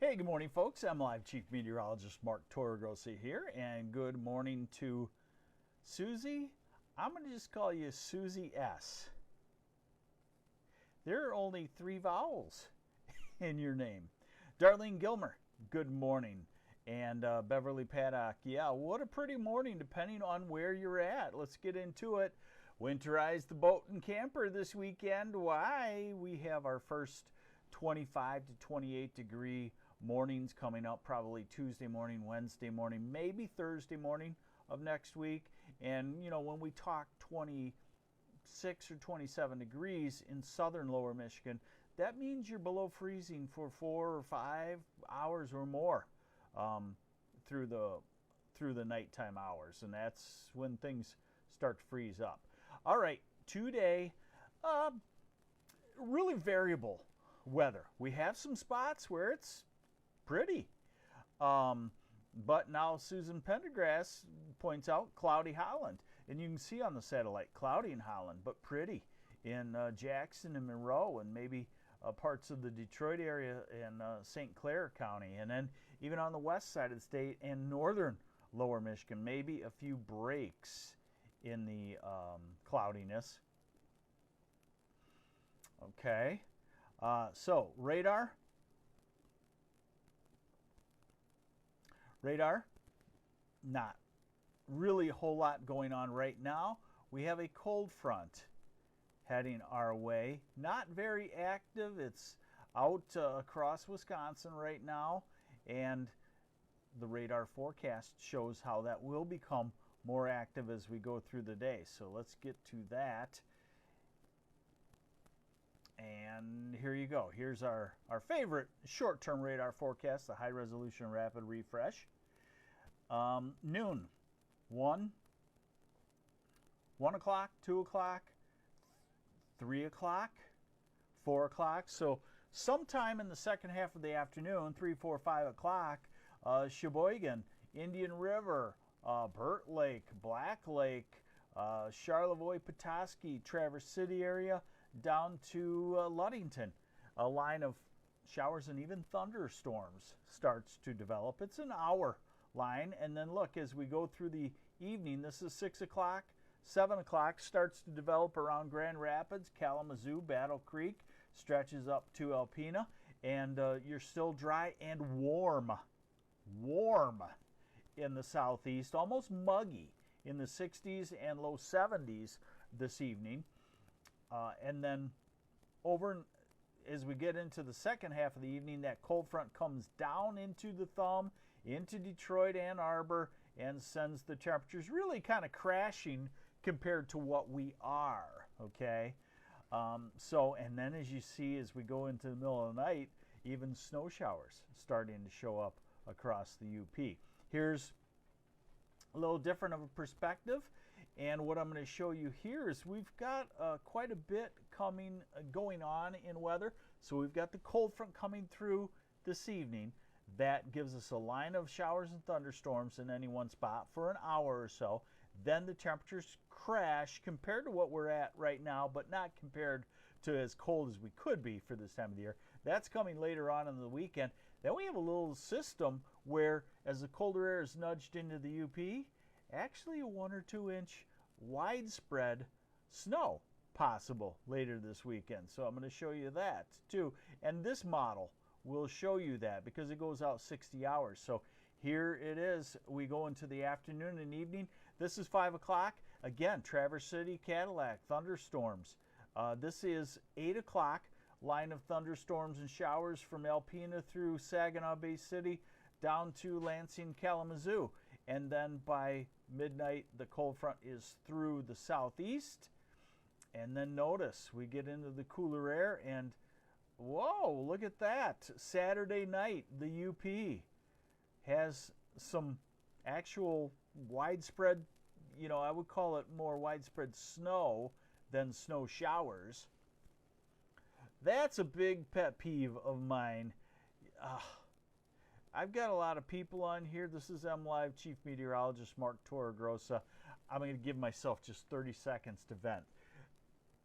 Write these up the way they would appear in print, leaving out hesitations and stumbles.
Hey, good morning, folks. MLive Chief Meteorologist Mark Torregrossa here, and good morning to Susie. I'm going to just call you Susie S. There are only 3 vowels in your name. Darlene Gilmer, good morning. And Beverly Paddock, yeah, what a pretty morning depending on where you're at. Let's get into it. Winterize the boat and camper this weekend. Why? We have our first 25 to 28 degree mornings coming up, probably Tuesday morning, Wednesday morning, maybe Thursday morning of next week. And you know, when we talk 26 or 27 degrees in southern lower Michigan, that means you're below freezing for 4 or 5 hours or more through the nighttime hours, and that's when things start to freeze up. All right, today, really variable weather. We have some spots where it's pretty. But now Susan Pendergrass points out cloudy Holland. And you can see on the satellite cloudy in Holland, but pretty in Jackson and Monroe and maybe parts of the Detroit area and St. Clair County. And then even on the west side of the state and northern lower Michigan, maybe a few breaks in the cloudiness. Okay. So radar, not really a whole lot going on right now. We have a cold front heading our way. Not very active. It's out across Wisconsin right now, and the radar forecast shows how that will become more active as we go through the day. So let's get to that. And here you go. Here's our favorite short-term radar forecast, the high-resolution rapid refresh. Noon, 1 o'clock, 2 o'clock, 3 o'clock, 4 o'clock. So sometime in the second half of the afternoon, 3, 4, 5 o'clock, Sheboygan, Indian River, Burt Lake, Black Lake, Charlevoix, Petoskey, Traverse City area, down to Ludington. A line of showers and even thunderstorms starts to develop. It's an hour line, and then look, as we go through the evening, this is 6 o'clock, 7 o'clock, starts to develop around Grand Rapids, Kalamazoo, Battle Creek, stretches up to Alpena, and you're still dry and warm in the southeast, almost muggy in the 60s and low 70s this evening. And then over as we get into the second half of the evening, that cold front comes down into the thumb, into Detroit, Ann Arbor, and sends the temperatures really kind of crashing compared to what we are, okay? And then as you see, as we go into the middle of the night, even snow showers starting to show up across the UP. Here's a little different of a perspective, and what I'm going to show you here is we've got quite a bit going on in weather. So we've got the cold front coming through this evening. That gives us a line of showers and thunderstorms in any one spot for an hour or so. Then the temperatures crash compared to what we're at right now, but not compared to as cold as we could be for this time of the year. That's coming later on in the weekend. Then we have a little system where, as the colder air is nudged into the UP, actually a 1 or 2 inch widespread snow possible later this weekend. So I'm going to show you that too. And this model will show you that because it goes out 60 hours. So here it is. We go into the afternoon and evening. This is 5 o'clock. Again, Traverse City, Cadillac, thunderstorms. This is 8 o'clock. Line of thunderstorms and showers from Alpena through Saginaw Bay City down to Lansing, Kalamazoo. And then by midnight, the cold front is through the southeast. And then notice we get into the cooler air, and whoa, look at that. Saturday night, the UP has some actual widespread, I would call it more widespread snow than snow showers. That's a big pet peeve of mine. I've got a lot of people on here. This is MLive Chief Meteorologist Mark Torregrossa. I'm going to give myself just 30 seconds to vent.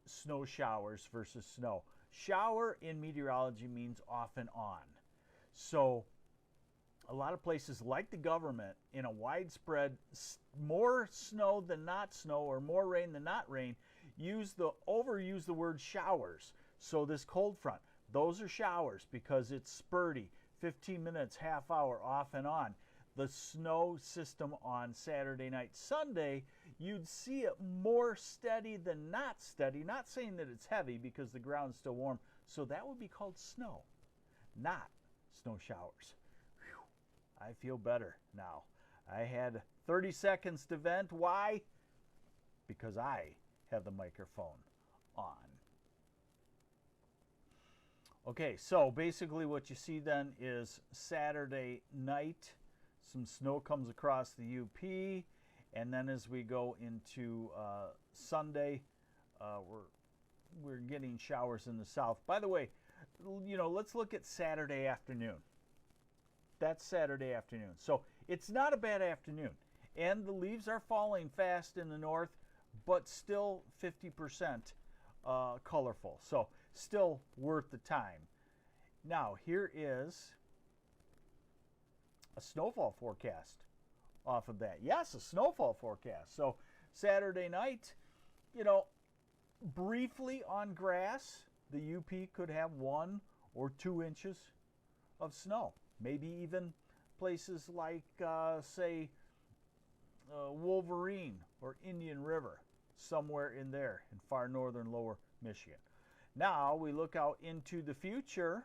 Snow showers versus snow. Shower in meteorology means off and on. So a lot of places, like the government, in a widespread more snow than not snow, or more rain than not rain, overuse the word showers. So this cold front, those are showers because it's spurty, 15 minutes, half hour, off and on. The snow system on Saturday night, Sunday, you'd see it more steady than not steady. Not saying that it's heavy because the ground's still warm. So that would be called snow, not snow showers. Whew, I feel better now. I had 30 seconds to vent. Why? Because I have the microphone on. Okay, so basically what you see then is Saturday night, some snow comes across the UP, and then as we go into Sunday, we're getting showers in the south. By the way, let's look at Saturday afternoon. That's Saturday afternoon. So it's not a bad afternoon. And the leaves are falling fast in the north, but still 50% colorful. So still worth the time. Now, here is a snowfall forecast off of that. Yes, a snowfall forecast. So Saturday night, briefly on grass, the UP could have 1 or 2 inches of snow. Maybe even places like, say, Wolverine or Indian River, somewhere in there in far northern lower Michigan. Now we look out into the future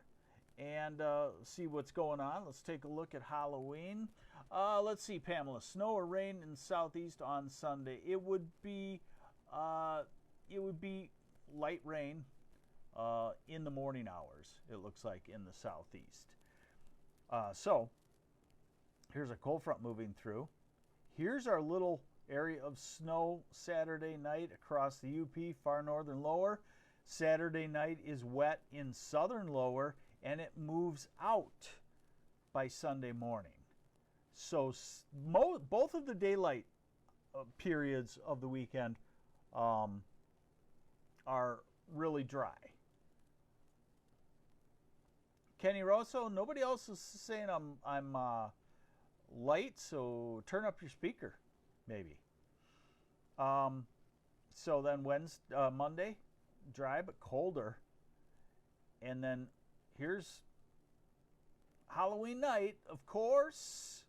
and see what's going on. Let's take a look at Halloween. Let's see, Pamela. Snow or rain in the southeast on Sunday. It would be light rain in the morning hours, it looks like, in the southeast. So here's a cold front moving through. Here's our little area of snow Saturday night across the UP, far northern lower. Saturday night is wet in southern lower, and it moves out by Sunday morning. So both of the daylight periods of the weekend are really dry. Kenny Rosso, nobody else is saying I'm light, so turn up your speaker, maybe. So then Monday, dry but colder. And then here's Halloween night, of course.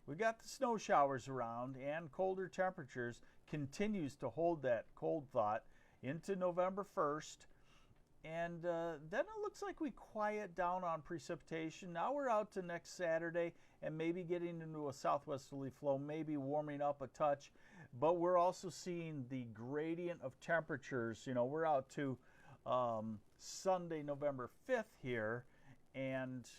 We got the snow showers around, and colder temperatures continues to hold that cold thought into November 1st. And then it looks like we quiet down on precipitation. Now we're out to next Saturday and maybe getting into a southwesterly flow, maybe warming up a touch. But we're also seeing the gradient of temperatures. We're out to Sunday, November 5th here, and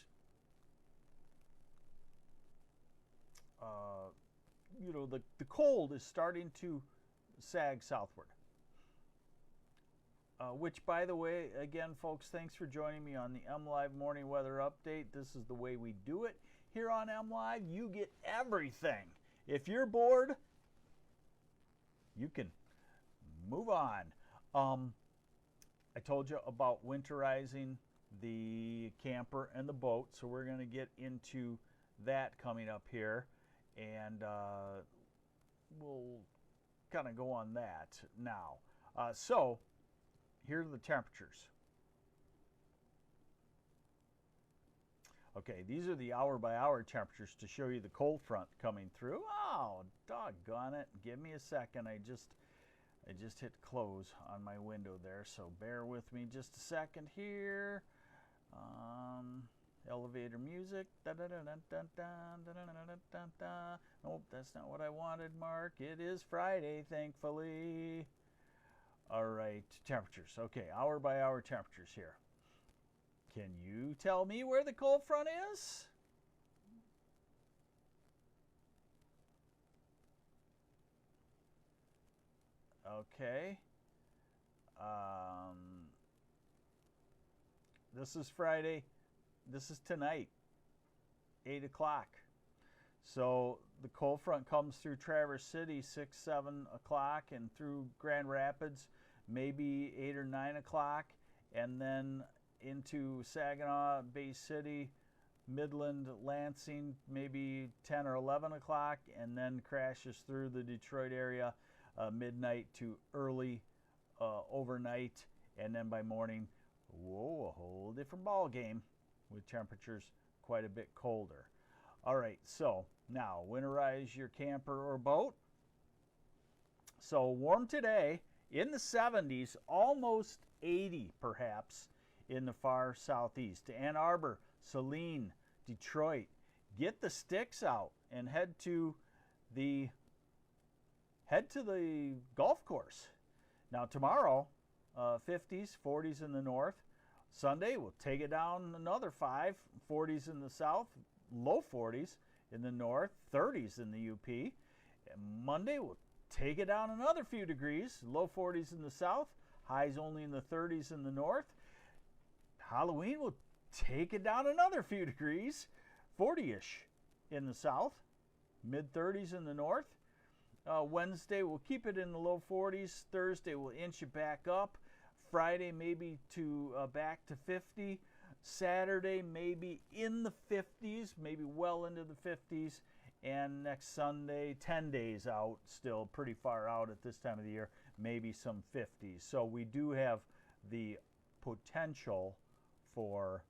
the cold is starting to sag southward. Which, by the way, again, folks, thanks for joining me on the MLive Morning Weather Update. This is the way we do it here on MLive. You get everything. If you're bored, you can move on. I told you about winterizing the camper and the boat, so we're going to get into that coming up here, and we'll kind of go on that now. So here are the temperatures. Okay, these are the hour-by-hour temperatures to show you the cold front coming through. Oh, doggone it. Give me a second. I just hit close on my window there, so bear with me just a second here. Elevator music. Nope, that's not what I wanted, Mark. It is Friday, thankfully. All right, temperatures. Okay, hour-by-hour temperatures here. Can you tell me where the cold front is? Okay. This is Friday. This is tonight, 8 o'clock. So the cold front comes through Traverse City 6, 7 o'clock, and through Grand Rapids maybe 8 or 9 o'clock, and then into Saginaw, Bay City Midland, Lansing, maybe 10 or 11 o'clock, and then crashes through the Detroit area midnight to early overnight, and then by morning, whoa, a whole different ball game with temperatures quite a bit colder. All right, so now winterize your camper or boat. So warm today, in the 70s, almost 80 perhaps in the far southeast. Ann Arbor, Saline, Detroit. Get the sticks out and head to the golf course. Now tomorrow, 50s, 40s in the north. Sunday, we'll take it down another 5, 40s in the south, low 40s in the north, 30s in the UP. And Monday, we'll take it down another few degrees, low 40s in the south, highs only in the 30s in the north. Halloween will take it down another few degrees, 40-ish in the south, mid 30s in the north. Wednesday, we'll keep it in the low 40s. Thursday, we'll inch it back up. Friday, maybe to back to 50. Saturday, maybe in the 50s, maybe well into the 50s. And next Sunday, 10 days out, still pretty far out at this time of the year, maybe some 50s. So we do have the potential for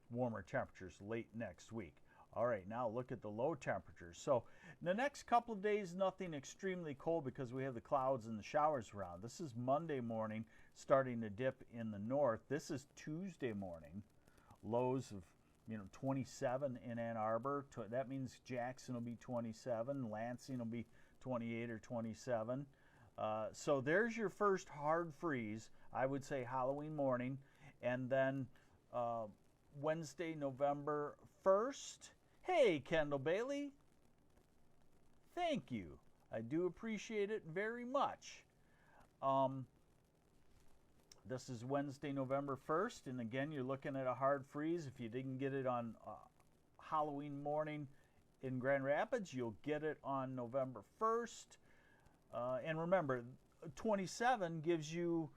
warmer temperatures late next week. All right, now look at the low temperatures. So the next couple of days, nothing extremely cold because we have the clouds and the showers around. This is Monday morning, starting to dip in the north. This is Tuesday morning, lows of 27 in Ann Arbor. That means Jackson will be 27, Lansing will be 28 or 27. So there's your first hard freeze, I would say Halloween morning, and then Wednesday, November 1st. Hey, Kendall Bailey, thank you. I do appreciate it very much. This is Wednesday, November 1st, and again, you're looking at a hard freeze. If you didn't get it on Halloween morning in Grand Rapids, you'll get it on November 1st. And remember, 27 gives you,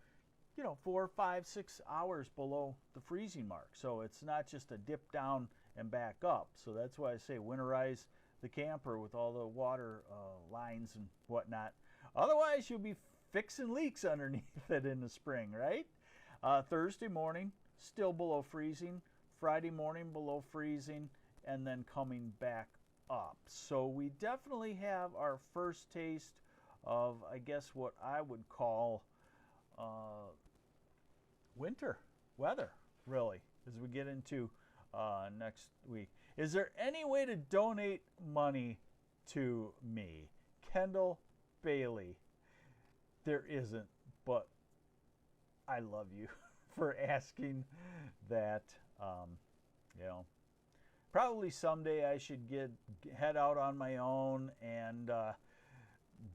4, 5, 6 hours below the freezing mark. So it's not just a dip down and back up. So that's why I say winterize the camper with all the water lines and whatnot. Otherwise, you'll be fixing leaks underneath it in the spring, right? Thursday morning, still below freezing. Friday morning, below freezing. And then coming back up. So we definitely have our first taste of, I guess, what I would call winter weather, really, as we get into next week. Is there any way to donate money to me? Kendall Bailey. There isn't, but I love you for asking that. Probably someday I should head out on my own and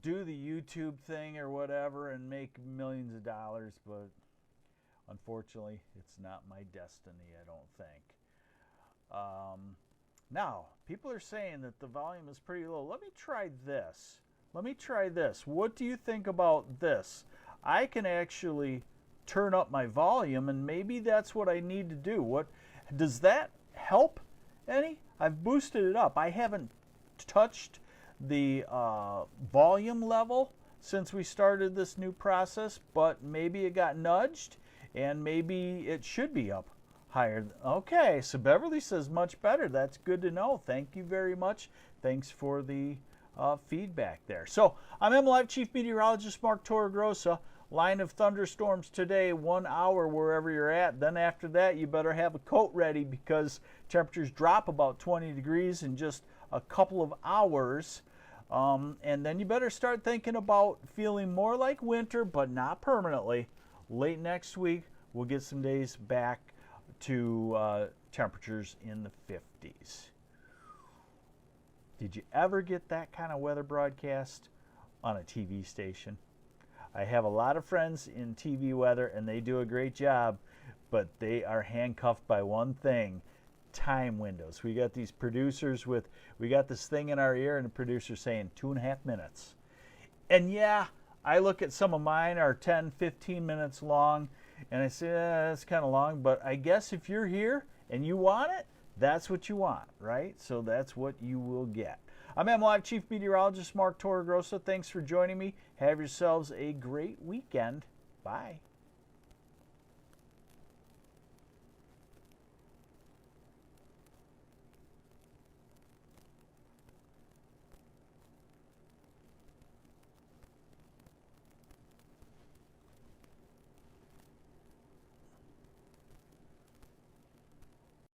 do the YouTube thing or whatever and make millions of dollars, but unfortunately, it's not my destiny, I don't think. Now, people are saying that the volume is pretty low. Let me try this. What do you think about this? I can actually turn up my volume, and maybe that's what I need to do. Does that help any? I've boosted it up. I haven't touched the volume level since we started this new process, but maybe it got nudged, and maybe it should be up higher. Okay, so Beverly says much better. That's good to know. Thank you very much. Thanks for the feedback there. So I'm MLive Chief Meteorologist Mark Torregrossa. Line of thunderstorms today, 1 hour wherever you're at. Then after that, you better have a coat ready because temperatures drop about 20 degrees in just a couple of hours. And then you better start thinking about feeling more like winter, but not permanently. Late next week, we'll get some days back to temperatures in the 50s. Did you ever get that kind of weather broadcast on a TV station? I have a lot of friends in TV weather, and they do a great job, but they are handcuffed by one thing: time windows. We got these producers we got this thing in our ear, and the producer's saying 2.5 minutes. And yeah, I look at some of mine are 10, 15 minutes long, And I said, that's kind of long, but I guess if you're here and you want it, that's what you want, right? So that's what you will get. I'm MLive Chief Meteorologist Mark Torregrossa. Thanks for joining me. Have yourselves a great weekend. Bye.